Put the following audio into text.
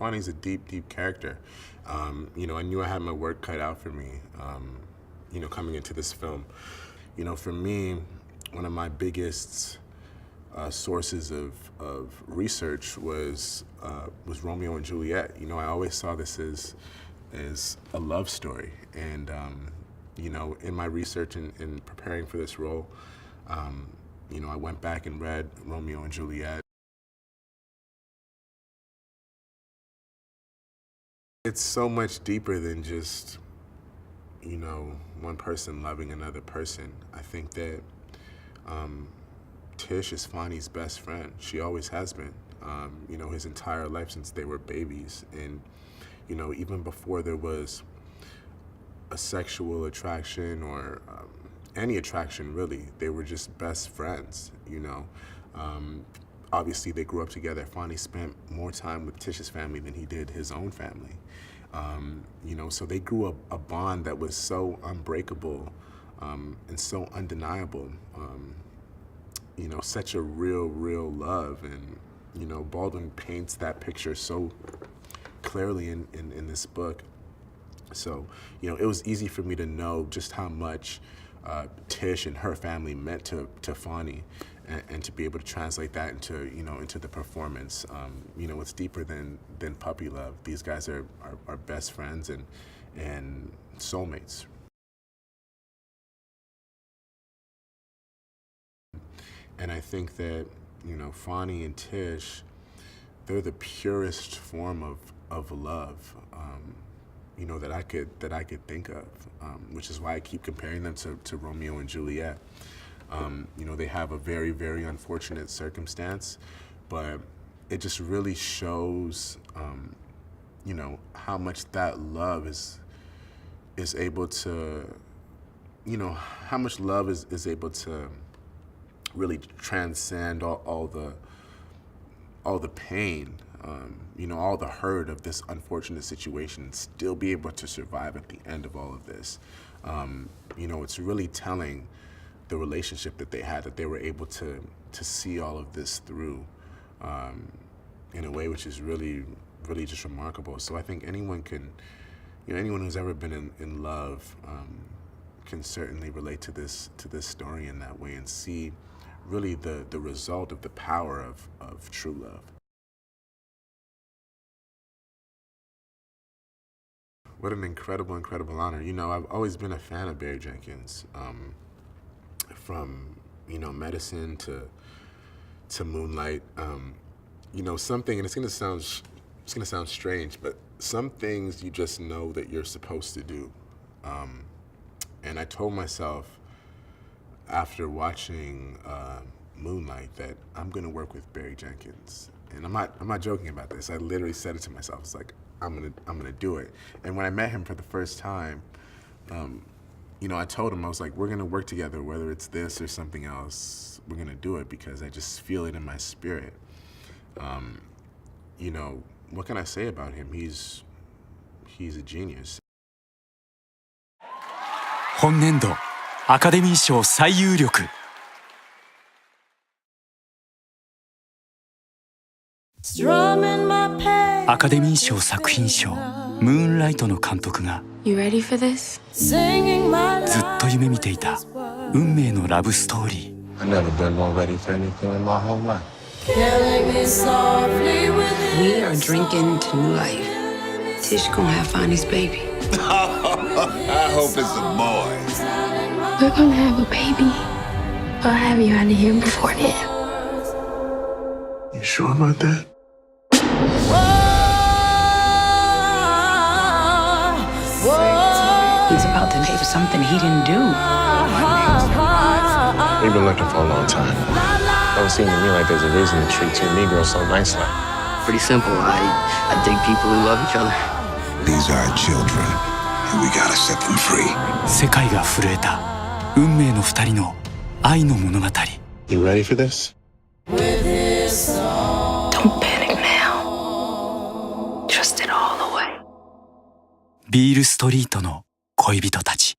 Fonny's a deep, deep character. You know, I knew I had my work cut out for me, you know, coming into this film. You know, for me, one of my biggest sources of research was Romeo and Juliet. You know, I always saw this as a love story. And, you know, in my research and preparing for this role, you know, I went back and read Romeo and Juliet. It's so much deeper than just, you know, one person loving another person. I think that Tish is Fonny's best friend. She always has been, you know, his entire life since they were babies. And, you know, even before there was a sexual attraction or any attraction, really, they were just best friends, you know. Obviously, they grew up together. Fonny spent more time with Tish's family than he did his own family. You know, so they grew up a bond that was so unbreakable and so undeniable. You know, such a real love. And, you know, Baldwin paints that picture so clearly in this book. So, you know, it was easy for me to know just how much Tish and her family meant to Fonny, and to be able to translate that into, you know, into the performance. You know, it's deeper than puppy love. These guys are best friends and soulmates. And I think that, you know, Fonny and Tish, they're the purest form of love, you know, that I could think of, which is why I keep comparing them to Romeo and Juliet. You know, they have a very unfortunate circumstance, but it just really shows, you know, how much that love is able to, you know, how much love is able to really transcend all the pain, you know, all the hurt of this unfortunate situation, and still be able to survive at the end of all of this. You know, it's really telling the relationship that they had, that they were able to see all of this through in a way which is really just remarkable. So I think anyone can, you know, anyone who's ever been in love can certainly relate to this story in that way and see really the result of the power of true love. What an incredible honor. You know, I've always been a fan of Barry Jenkins. From, you know, Medicine to Moonlight. You know, something, and it's gonna sound strange, but some things you just know that you're supposed to do. And I told myself after watching Moonlight that I'm gonna work with Barry Jenkins. And I'm not joking about this. I literally said it to myself. It's like, I'm gonna do it. And when I met him for the first time, you know, I told him, I was like, we're gonna work together, whether it's this or something else, we're gonna do it because I just feel it in my spirit. You know, what can I say about him? He's a genius. 本年度アカデミー賞最有力アカデミー賞作品賞ムーンライトの監督がずっと夢見ていた運命のラブストーリー。 We are drinking to new life. Tish gonna have Fonny's baby. I hope it's a boy. We're gonna have a baby. I'll have you out of here before then. You sure about that? He's about to pay for something he didn't do. We've been looking for a long time. Don't seem to me like there's a reason to treat two Negroes so nicely. Pretty simple. I dig people who love each other. These are our children, and we gotta set them free. 世界が震えた運命の二人の愛の物語。 You ready for this? Don't panic now. Trust it all away. ビールストリートの恋人たち。